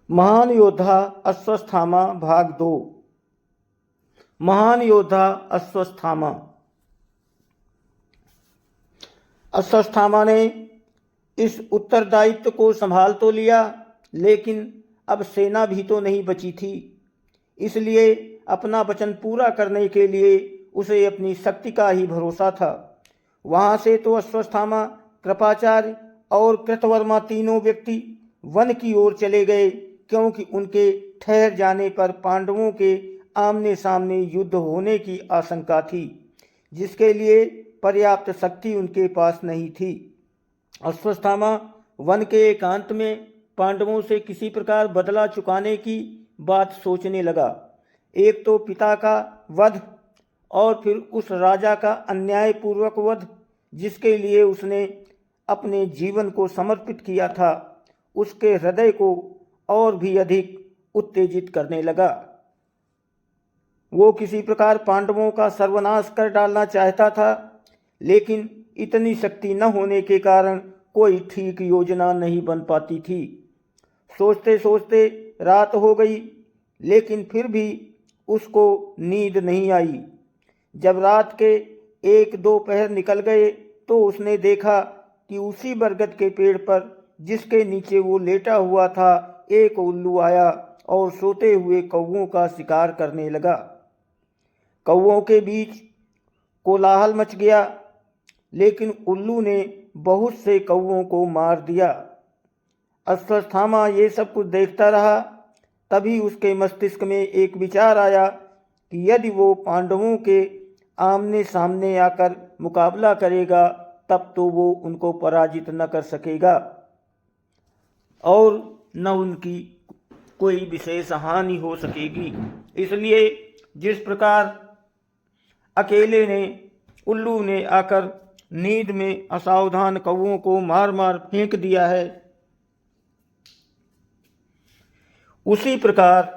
महान योद्धा अश्वत्थामा भाग 2। महान योद्धा अश्वत्थामा। अश्वत्थामा ने इस उत्तरदायित्व को संभाल तो लिया, लेकिन अब सेना भी तो नहीं बची थी। इसलिए अपना वचन पूरा करने के लिए उसे अपनी शक्ति का ही भरोसा था। वहाँ से तो अश्वत्थामा, कृपाचार्य और कृतवर्मा तीनों व्यक्ति वन की ओर चले गए, क्योंकि उनके ठहर जाने पर पांडवों के आमने सामने युद्ध होने की आशंका थी, जिसके लिए पर्याप्त शक्ति उनके पास नहीं थी। अश्वत्थामा वन के एकांत में पांडवों से किसी प्रकार बदला चुकाने की बात सोचने लगा। एक तो पिता का वध और फिर उस राजा का अन्यायपूर्वक वध, जिसके लिए उसने अपने जीवन को समर्पित किया था, उसके हृदय को और भी अधिक उत्तेजित करने लगा। वो किसी प्रकार पांडवों का सर्वनाश कर डालना चाहता था, लेकिन इतनी शक्ति न होने के कारण कोई ठीक योजना नहीं बन पाती थी। सोचते सोचते रात हो गई, लेकिन फिर भी उसको नींद नहीं आई। जब रात के 1-2 पहर निकल गए तो उसने देखा कि उसी बरगद के पेड़ पर, जिसके नीचे वो लेटा हुआ था, एक उल्लू आया और सोते हुए कौवों का शिकार करने लगा। कौवों के बीच कोलाहल मच गया, लेकिन उल्लू ने बहुत से कौवों को मार दिया। अश्वत्थामा ये सब कुछ देखता रहा। तभी उसके मस्तिष्क में एक विचार आया कि यदि वो पांडवों के आमने सामने आकर मुकाबला करेगा, तब तो वो उनको पराजित न कर सकेगा और न उनकी कोई विशेष हानि हो सकेगी। इसलिए जिस प्रकार अकेले उल्लू ने आकर नींद में असावधान कौवों को मार मार फेंक दिया है, उसी प्रकार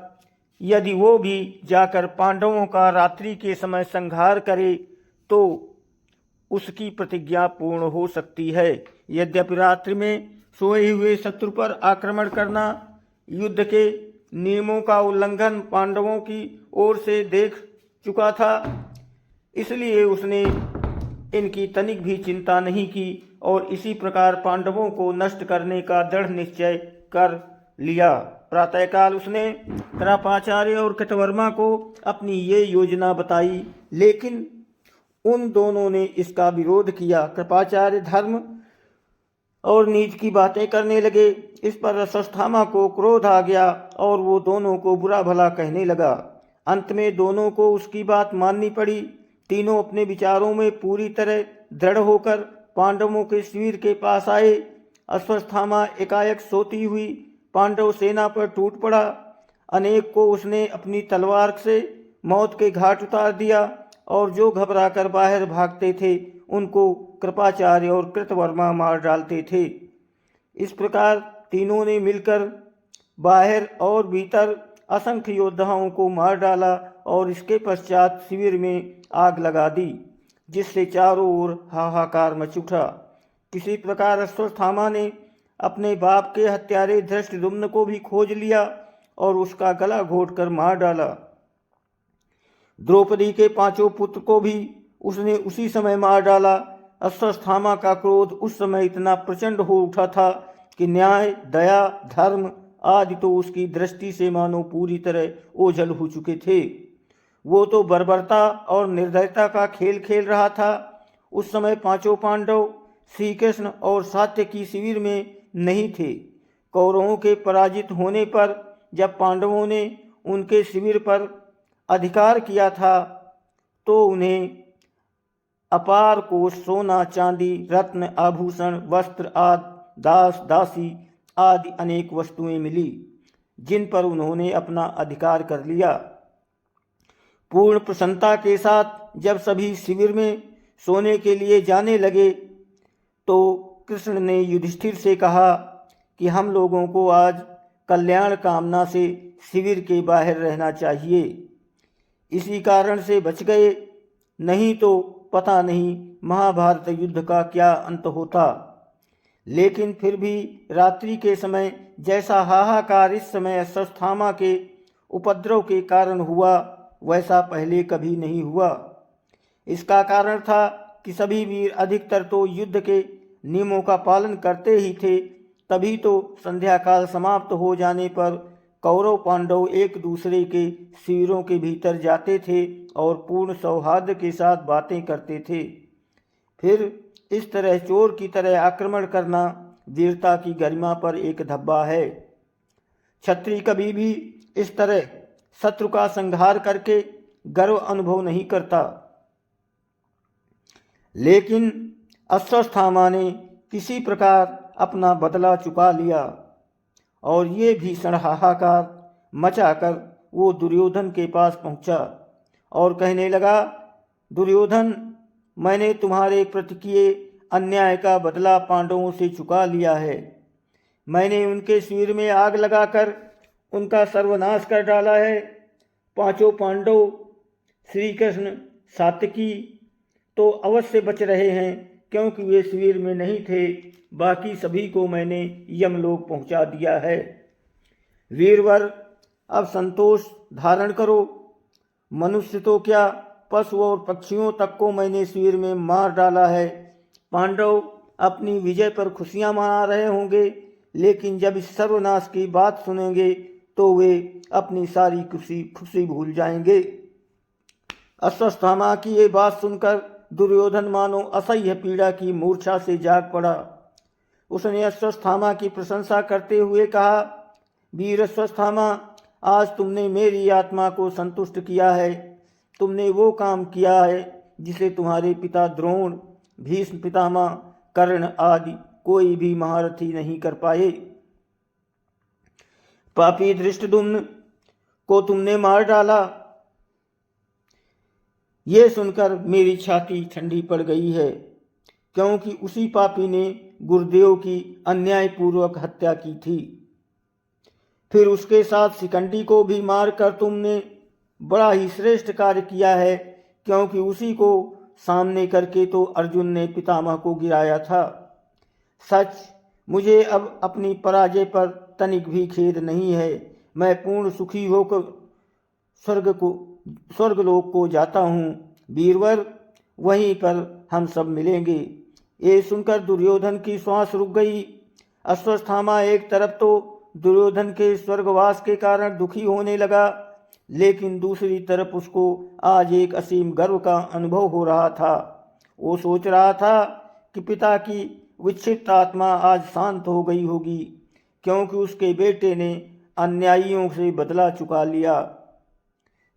यदि वो भी जाकर पांडवों का रात्रि के समय संहार करे तो उसकी प्रतिज्ञा पूर्ण हो सकती है। यद्यपि रात्रि में सोए हुए शत्रु पर आक्रमण करना युद्ध के नियमों का उल्लंघन पांडवों की ओर से देख चुका था, इसलिए उसने इनकी तनिक भी चिंता नहीं की और इसी प्रकार पांडवों को नष्ट करने का दृढ़ निश्चय कर लिया। प्रातःकाल उसने कृपाचार्य और कृतवर्मा को अपनी ये योजना बताई, लेकिन उन दोनों ने इसका विरोध किया। कृपाचार्य धर्म और नीच की बातें करने लगे। इस पर अश्वत्थामा को क्रोध आ गया और वो दोनों को बुरा भला कहने लगा। अंत में दोनों को उसकी बात माननी पड़ी। तीनों अपने विचारों में पूरी तरह दृढ़ होकर पांडवों के शिविर के पास आए। अश्वत्थामा एकाएक सोती हुई पांडव सेना पर टूट पड़ा। अनेक को उसने अपनी तलवार से मौत के घाट उतार दिया और जो घबराकर बाहर भागते थे उनको कृपाचार्य और कृतवर्मा मार डालते थे। इस प्रकार तीनों ने मिलकर बाहर और भीतर असंख्य योद्धाओं को मार डाला और इसके पश्चात शिविर में आग लगा दी, जिससे चारों ओर हाहाकार मच उठा। किसी प्रकार अश्वत्थामा ने अपने बाप के हत्यारे धृष्टद्युम्न को भी खोज लिया और उसका गला घोंटकर मार डाला। द्रौपदी के 5 पुत्र को भी उसने उसी समय मार डाला। अश्वत्थामा का क्रोध उस समय इतना प्रचंड हो उठा था कि न्याय, दया, धर्म आदि तो उसकी दृष्टि से मानो पूरी तरह ओझल हो चुके थे। वो तो बर्बरता और निर्दयता का खेल खेल रहा था। उस समय 5 पांडव श्री कृष्ण और सात्यकी शिविर में नहीं थे। कौरवों के पराजित होने पर जब पांडवों ने उनके शिविर पर अधिकार किया था, तो उन्हें अपार को सोना, चांदी, रत्न, आभूषण, वस्त्र आदि, दास दासी आदि अनेक वस्तुएं मिली, जिन पर उन्होंने अपना अधिकार कर लिया। पूर्ण प्रसन्नता के साथ जब सभी शिविर में सोने के लिए जाने लगे, तो कृष्ण ने युधिष्ठिर से कहा कि हम लोगों को आज कल्याण कामना से शिविर के बाहर रहना चाहिए। इसी कारण से बच गए, नहीं तो पता नहीं महाभारत युद्ध का क्या अंत होता। लेकिन फिर भी रात्रि के समय जैसा हाहाकार इस समय अश्वत्थामा के उपद्रव के कारण हुआ वैसा पहले कभी नहीं हुआ। इसका कारण था कि सभी वीर अधिकतर तो युद्ध के नियमों का पालन करते ही थे, तभी तो संध्या काल समाप्त हो जाने पर कौरव पांडव एक दूसरे के शिविरों के भीतर जाते थे और पूर्ण सौहार्द के साथ बातें करते थे। फिर इस तरह चोर की तरह आक्रमण करना वीरता की गरिमा पर एक धब्बा है। क्षत्रिय कभी भी इस तरह शत्रु का संहार करके गर्व अनुभव नहीं करता। लेकिन अश्वत्थामा ने किसी प्रकार अपना बदला चुका लिया और ये भीषण हाहाकार मचाकर वो दुर्योधन के पास पहुंचा और कहने लगा, दुर्योधन, मैंने तुम्हारे प्रति किए अन्याय का बदला पांडवों से चुका लिया है। मैंने उनके शिविर में आग लगाकर उनका सर्वनाश कर डाला है। पांचों पांडव श्री कृष्ण सात्यकी तो अवश्य बच रहे हैं क्योंकि वे शिविर में नहीं थे। बाकी सभी को मैंने यमलोक पहुंचा दिया है। वीरवर, अब संतोष धारण करो। मनुष्य तो क्या, पशु और पक्षियों तक को मैंने शिविर में मार डाला है। पांडव अपनी विजय पर खुशियां मना रहे होंगे, लेकिन जब इस सर्वनाश की बात सुनेंगे तो वे अपनी सारी खुशी भूल जाएंगे। अश्वत्थामा की ये बात सुनकर दुर्योधन मानो असह्य पीड़ा की मूर्छा से जाग पड़ा। उसने अश्वत्थामा की प्रशंसा करते हुए कहा, वीर अश्वत्थामा, आज तुमने मेरी आत्मा को संतुष्ट किया है। तुमने वो काम किया है जिसे तुम्हारे पिता द्रोण, भीष्म पितामह, कर्ण आदि कोई भी महारथी नहीं कर पाए। पापी धृष्टद्युम्न को तुमने मार डाला। ये सुनकर मेरी छाती ठंडी पड़ गई है, क्योंकि उसी पापी ने गुरुदेव की अन्यायपूर्वक हत्या की थी। फिर उसके साथ शिखंडी को भी मारकर तुमने बड़ा ही श्रेष्ठ कार्य किया है, क्योंकि उसी को सामने करके तो अर्जुन ने पितामह को गिराया था। सच, मुझे अब अपनी पराजय पर तनिक भी खेद नहीं है। मैं पूर्ण सुखी होकर स्वर्गलोक को जाता हूँ। वीरवर, वहीं पर हम सब मिलेंगे। ये सुनकर दुर्योधन की श्वास रुक गई। अश्वत्थामा एक तरफ तो दुर्योधन के स्वर्गवास के कारण दुखी होने लगा, लेकिन दूसरी तरफ उसको आज एक असीम गर्व का अनुभव हो रहा था। वो सोच रहा था कि पिता की विक्षिप्त आत्मा आज शांत हो गई होगी, क्योंकि उसके बेटे ने अन्यायियों से बदला चुका लिया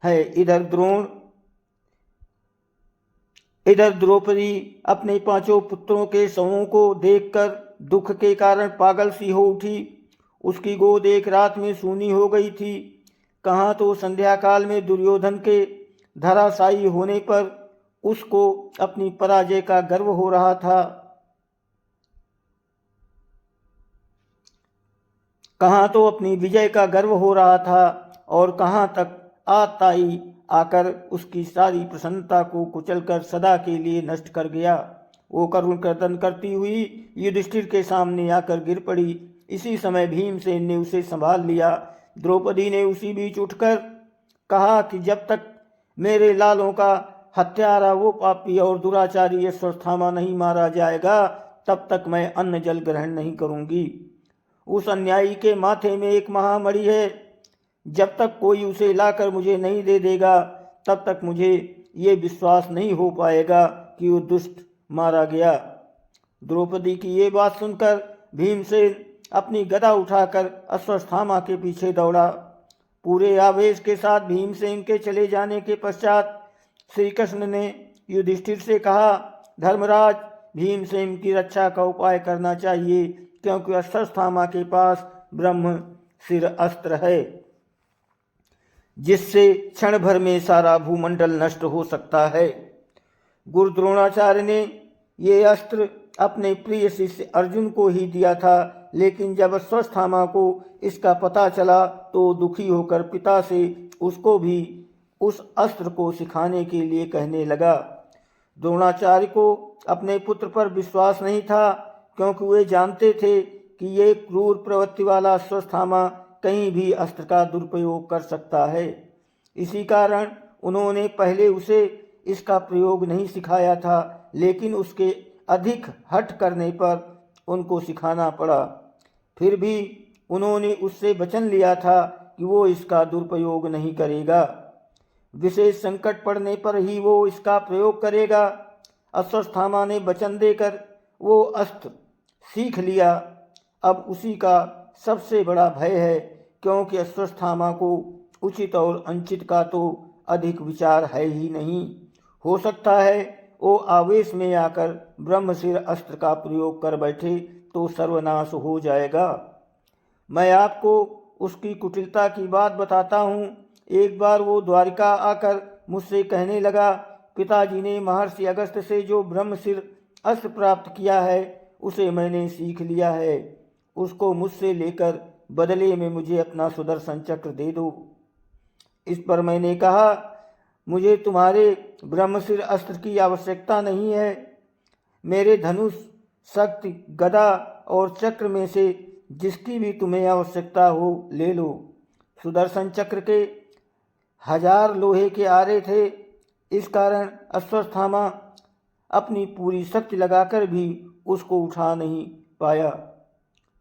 है। इधर द्रौपदी अपने पांचों पुत्रों के शवों को देखकर दुख के कारण पागल सी हो उठी। उसकी गोद एक रात में सूनी हो गई थी। कहाँ तो संध्या काल में दुर्योधन के धराशायी होने पर उसको अपनी पराजय का गर्व हो रहा था, कहाँ तो अपनी विजय का गर्व हो रहा था, और कहाँ तक आताई आकर उसकी सारी प्रसन्नता को कुचलकर सदा के लिए नष्ट कर गया। वो करुण क्रंदन करती हुई युधिष्ठिर के सामने आकर गिर पड़ी। इसी समय भीमसेन ने उसे संभाल लिया। द्रौपदी ने उसी बीच उठकर कहा कि जब तक मेरे लालों का हत्यारा वो पापी और दुराचारी अश्वत्थामा नहीं मारा जाएगा, तब तक मैं अन्न जल ग्रहण नहीं करूंगी। उस अन्यायी के माथे में एक महामणि है। जब तक कोई उसे लाकर मुझे नहीं दे देगा, तब तक मुझे ये विश्वास नहीं हो पाएगा कि वो दुष्ट मारा गया। द्रौपदी की ये बात सुनकर भीमसेन अपनी गदा उठाकर अश्वत्थामा के पीछे दौड़ा। पूरे आवेश के साथ भीमसेन के चले जाने के पश्चात श्री कृष्ण ने युधिष्ठिर से कहा, धर्मराज, भीमसेन की रक्षा का उपाय करना चाहिए, क्योंकि अश्वत्थामा के पास ब्रह्मशिर अस्त्र है, जिससे क्षण भर में सारा भूमंडल नष्ट हो सकता है। गुरु द्रोणाचार्य ने ये अस्त्र अपने प्रिय शिष्य अर्जुन को ही दिया था, लेकिन जब अश्वत्थामा को इसका पता चला तो दुखी होकर पिता से उसको भी उस अस्त्र को सिखाने के लिए कहने लगा। द्रोणाचार्य को अपने पुत्र पर विश्वास नहीं था, क्योंकि वे जानते थे कि ये क्रूर प्रवृत्ति वाला अश्वत्थामा कहीं भी अस्त्र का दुरुपयोग कर सकता है। इसी कारण उन्होंने पहले उसे इसका प्रयोग नहीं सिखाया था, लेकिन उसके अधिक हठ करने पर उनको सिखाना पड़ा। फिर भी उन्होंने उससे वचन लिया था कि वो इसका दुरुपयोग नहीं करेगा। विशेष संकट पड़ने पर ही वो इसका प्रयोग करेगा। अश्वत्थामा ने वचन देकर वो अस्त्र सीख लिया। अब उसी का सबसे बड़ा भय है, क्योंकि अश्वत्थामा को उचित और अनुचित का तो अधिक विचार है ही नहीं। हो सकता है वो आवेश में आकर ब्रह्मशिर अस्त्र का प्रयोग कर बैठे तो सर्वनाश हो जाएगा। मैं आपको उसकी कुटिलता की बात बताता हूँ। एक बार वो द्वारिका आकर मुझसे कहने लगा, पिताजी ने महर्षि अगस्त से जो ब्रह्मशिर अस्त्र प्राप्त किया है उसे मैंने सीख लिया है। उसको मुझसे लेकर बदले में मुझे अपना सुदर्शन चक्र दे दो। इस पर मैंने कहा, मुझे तुम्हारे ब्रह्मशिर अस्त्र की आवश्यकता नहीं है। मेरे धनुष, शक्ति, गदा और चक्र में से जिसकी भी तुम्हें आवश्यकता हो ले लो। सुदर्शन चक्र के 1000 लोहे के आरे थे। इस कारण अश्वत्थामा अपनी पूरी शक्ति लगाकर भी उसको उठा नहीं पाया।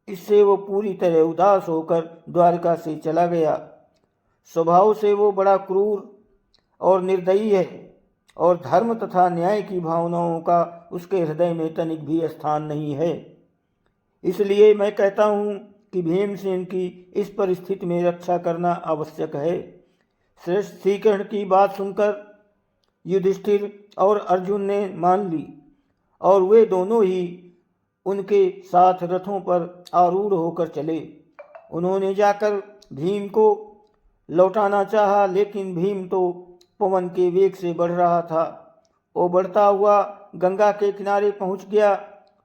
इससे वो पूरी तरह उदास होकर द्वारका से चला गया। स्वभाव से वो बड़ा क्रूर और निर्दयी है और धर्म तथा न्याय की भावनाओं का उसके हृदय में तनिक भी स्थान नहीं है। इसलिए मैं कहता हूँ कि भीमसेन की इस परिस्थिति में रक्षा करना आवश्यक है। श्रेष्ठ श्री कृष्ण की बात सुनकर युधिष्ठिर और अर्जुन ने मान ली और वे दोनों ही उनके साथ रथों पर आरूढ़ होकर चले। उन्होंने जाकर भीम को लौटाना चाहा, लेकिन भीम तो पवन के वेग से बढ़ रहा था। वो बढ़ता हुआ गंगा के किनारे पहुंच गया।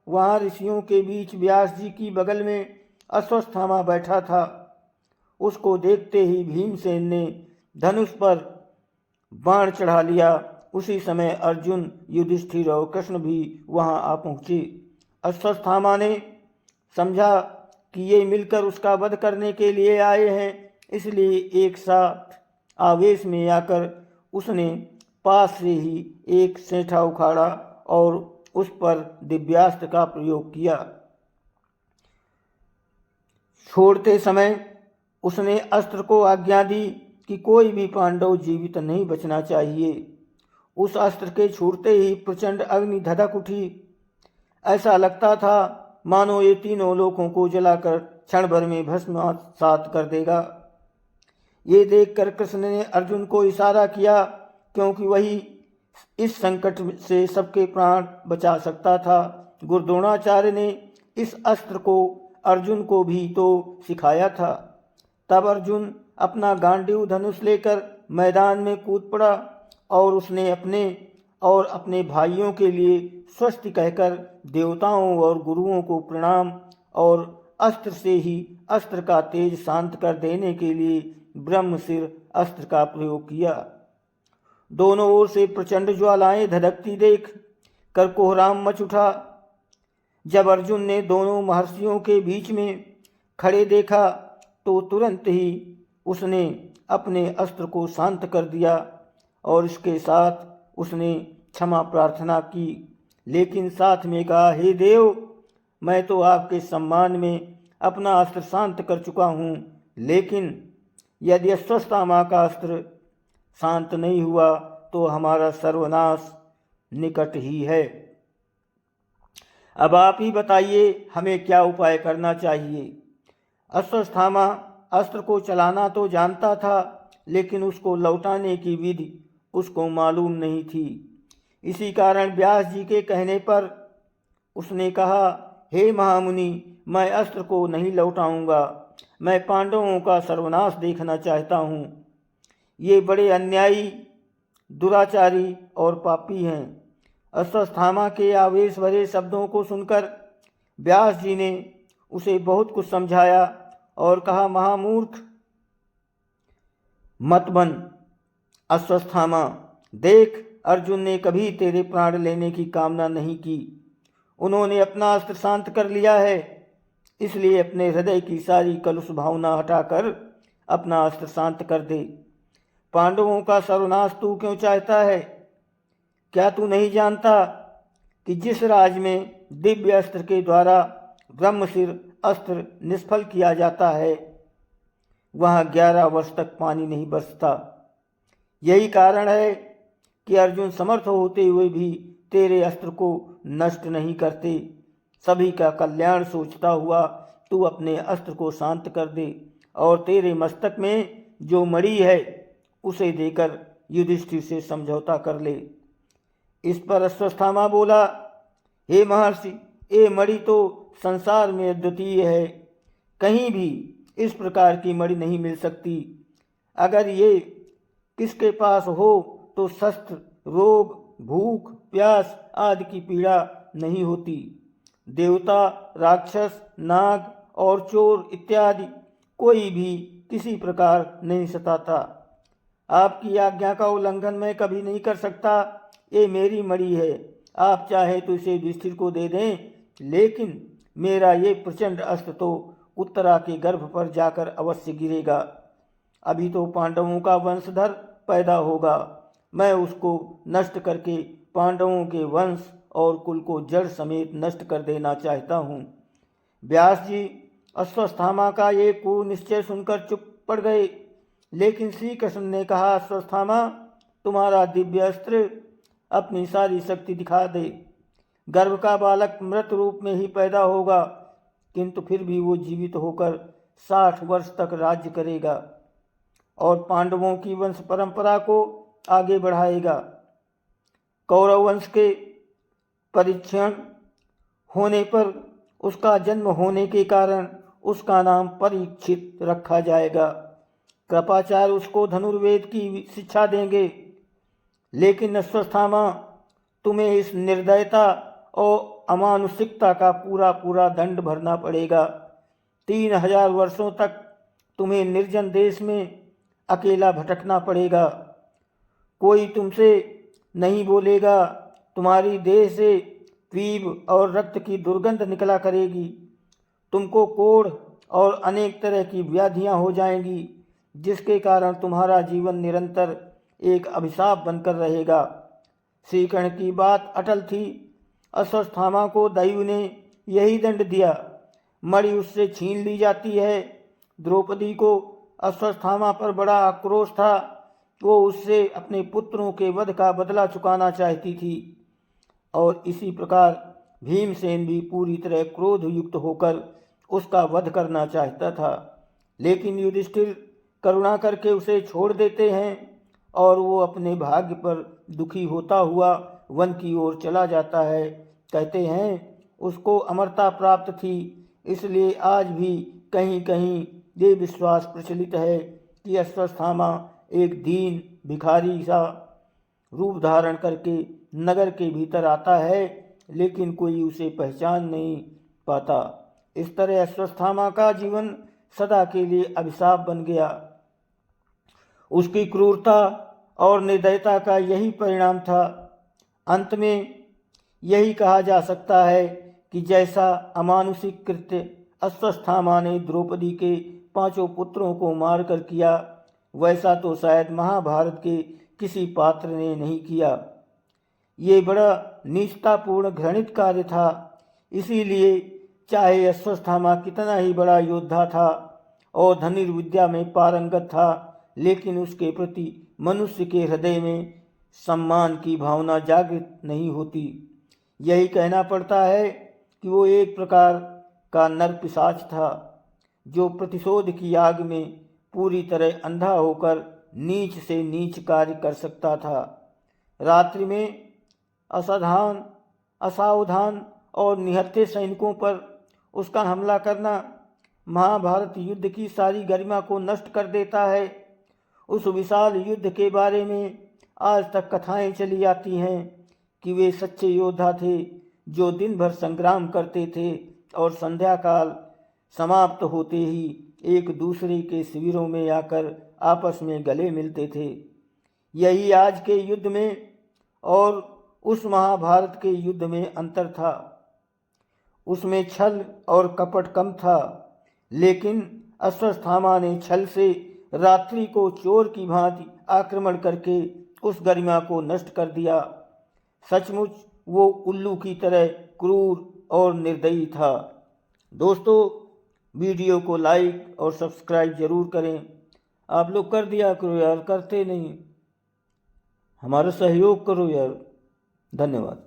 वहां ऋषियों के बीच व्यास जी की बगल में अश्वत्थामा बैठा था। उसको देखते ही भीमसेन ने धनुष पर बाण चढ़ा लिया। उसी समय अर्जुन, युधिष्ठिर और कृष्ण भी वहां आ पहुंचे। अश्वत्थामा ने समझा कि ये मिलकर उसका वध करने के लिए आए हैं, इसलिए एक साथ आवेश में आकर उसने पास से ही एक सेंठा उखाड़ा और उस पर दिव्यास्त्र का प्रयोग किया। छोड़ते समय उसने अस्त्र को आज्ञा दी कि कोई भी पांडव जीवित नहीं बचना चाहिए। उस अस्त्र के छूटते ही प्रचंड अग्नि धधक उठी। ऐसा लगता था मानो ये तीनों लोकों को जलाकर क्षण भर में भस्मसात कर देगा। ये देखकर कृष्ण ने अर्जुन को इशारा किया, क्योंकि वही इस संकट से सबके प्राण बचा सकता था। गुरु द्रोणाचार्य ने इस अस्त्र को अर्जुन को भी तो सिखाया था। तब अर्जुन अपना गांडीव धनुष लेकर मैदान में कूद पड़ा और उसने अपने और अपने भाइयों के लिए स्वस्ति कहकर देवताओं और गुरुओं को प्रणाम और अस्त्र से ही अस्त्र का तेज शांत कर देने के लिए ब्रह्मशिर अस्त्र का प्रयोग किया। दोनों ओर से प्रचंड ज्वालाएं धधकती देख कर कोहराम मच उठा। जब अर्जुन ने दोनों महर्षियों के बीच में खड़े देखा तो तुरंत ही उसने अपने अस्त्र को शांत कर दिया और इसके साथ उसने क्षमा प्रार्थना की, लेकिन साथ में कहा, हे देव, मैं तो आपके सम्मान में अपना अस्त्र शांत कर चुका हूँ, लेकिन यदि अश्वत्थामा का अस्त्र शांत नहीं हुआ तो हमारा सर्वनाश निकट ही है। अब आप ही बताइए हमें क्या उपाय करना चाहिए। अश्वत्थामा अस्त्र को चलाना तो जानता था, लेकिन उसको लौटाने की विधि उसको मालूम नहीं थी। इसी कारण व्यास जी के कहने पर उसने कहा, हे महामुनि, मैं अस्त्र को नहीं लौटाऊंगा। मैं पांडवों का सर्वनाश देखना चाहता हूँ। ये बड़े अन्यायी, दुराचारी और पापी हैं। अश्वत्थामा के आवेश भरे शब्दों को सुनकर व्यास जी ने उसे बहुत कुछ समझाया और कहा, महामूर्ख मत बन अश्वत्थामा। देख, अर्जुन ने कभी तेरे प्राण लेने की कामना नहीं की। उन्होंने अपना अस्त्र शांत कर लिया है। इसलिए अपने हृदय की सारी कलुष भावना हटाकर अपना अस्त्र शांत कर दे। पांडवों का सर्वनाश तू क्यों चाहता है? क्या तू नहीं जानता कि जिस राज में दिव्य अस्त्र के द्वारा ब्रह्मशिर अस्त्र निष्फल किया जाता है, वहाँ 11 वर्ष तक पानी नहीं बरसता। यही कारण है कि अर्जुन समर्थ होते हुए भी तेरे अस्त्र को नष्ट नहीं करते। सभी का कल्याण सोचता हुआ तू अपने अस्त्र को शांत कर दे और तेरे मस्तक में जो मणि है उसे देकर युधिष्ठिर से समझौता कर ले। इस पर अश्वत्थामा बोला, हे महर्षि, ये मणि तो संसार में अद्वितीय है, कहीं भी इस प्रकार की मणि नहीं मिल सकती। अगर ये किसके पास हो तो शस्त्र, रोग, भूख, प्यास आदि की पीड़ा नहीं होती। देवता, राक्षस, नाग और चोर इत्यादि कोई भी किसी प्रकार नहीं सताता। आपकी आज्ञा का उल्लंघन मैं कभी नहीं कर सकता। ये मेरी मणि है, आप चाहे तो इसे युधिष्ठिर को दे दें, लेकिन मेरा ये प्रचंड अस्त्र तो उत्तरा के गर्भ पर जाकर अवश्य गिरेगा। अभी तो पांडवों का वंशधर पैदा होगा, मैं उसको नष्ट करके पांडवों के वंश और कुल को जड़ समेत नष्ट कर देना चाहता हूँ। व्यास जी अश्वत्थामा का ये क्रूर निश्चय सुनकर चुप पड़ गए, लेकिन श्री कृष्ण ने कहा, अश्वत्थामा, तुम्हारा दिव्य अस्त्र अपनी सारी शक्ति दिखा दे। गर्भ का बालक मृत रूप में ही पैदा होगा, किंतु फिर भी वो जीवित होकर 60 वर्ष तक राज्य करेगा और पांडवों की वंश परंपरा को आगे बढ़ाएगा। कौरव वंश के परिक्षण होने पर उसका जन्म होने के कारण उसका नाम परीक्षित रखा जाएगा। कृपाचार्य उसको धनुर्वेद की शिक्षा देंगे। लेकिन अश्वत्थामा, तुम्हें इस निर्दयता और अमानुषिकता का पूरा पूरा दंड भरना पड़ेगा। 3000 वर्षों तक तुम्हें निर्जन देश में अकेला भटकना पड़ेगा। कोई तुमसे नहीं बोलेगा, तुम्हारी देह से पीप और रक्त की दुर्गंध निकला करेगी। तुमको कोढ़ और अनेक तरह की व्याधियां हो जाएंगी, जिसके कारण तुम्हारा जीवन निरंतर एक अभिशाप बनकर रहेगा। श्री कृष्ण की बात अटल थी। अश्वत्थामा को दैव ने यही दंड दिया। मणि उससे छीन ली जाती है। द्रौपदी को अश्वत्थामा पर बड़ा आक्रोश था। वो उससे अपने पुत्रों के वध का बदला चुकाना चाहती थी और इसी प्रकार भीमसेन भी पूरी तरह क्रोध युक्त होकर उसका वध करना चाहता था। लेकिन युधिष्ठिर करुणा करके उसे छोड़ देते हैं और वो अपने भाग्य पर दुखी होता हुआ वन की ओर चला जाता है। कहते हैं उसको अमरता प्राप्त थी, इसलिए आज भी कहीं कहीं ये विश्वास प्रचलित है कि अश्वत्थामा एक दीन भिखारी सा रूप धारण करके नगर के भीतर आता है, लेकिन कोई उसे पहचान नहीं पाता। इस तरह अश्वत्थामा का जीवन सदा के लिए अभिशाप बन गया। उसकी क्रूरता और निर्दयता का यही परिणाम था। अंत में यही कहा जा सकता है कि जैसा अमानुषिक कृत्य अश्वत्थामा ने द्रौपदी के 5 पुत्रों को मारकर किया, वैसा तो शायद महाभारत के किसी पात्र ने नहीं किया। ये बड़ा नीचतापूर्ण घृणित कार्य था। इसीलिए चाहे अश्वत्थामा कितना ही बड़ा योद्धा था और धनुर्विद्या में पारंगत था, लेकिन उसके प्रति मनुष्य के हृदय में सम्मान की भावना जागृत नहीं होती। यही कहना पड़ता है कि वो एक प्रकार का नर पिशाच था, जो प्रतिशोध की आग में पूरी तरह अंधा होकर नीच से नीच कार्य कर सकता था। रात्रि में असावधान और निहत्थे सैनिकों पर उसका हमला करना महाभारत युद्ध की सारी गरिमा को नष्ट कर देता है। उस विशाल युद्ध के बारे में आज तक कथाएं चली आती हैं कि वे सच्चे योद्धा थे, जो दिन भर संग्राम करते थे और संध्या काल समाप्त होते ही एक दूसरे के शिविरों में आकर आपस में गले मिलते थे। यही आज के युद्ध में और उस महाभारत के युद्ध में अंतर था। उसमें छल और कपट कम था, लेकिन अश्वत्थामा ने छल से रात्रि को चोर की भांति आक्रमण करके उस गरिमा को नष्ट कर दिया। सचमुच वो उल्लू की तरह क्रूर और निर्दयी था। दोस्तों, वीडियो को लाइक और सब्सक्राइब जरूर करें। आप लोग कर दिया करो यार, करते नहीं। हमारा सहयोग करो यार। धन्यवाद।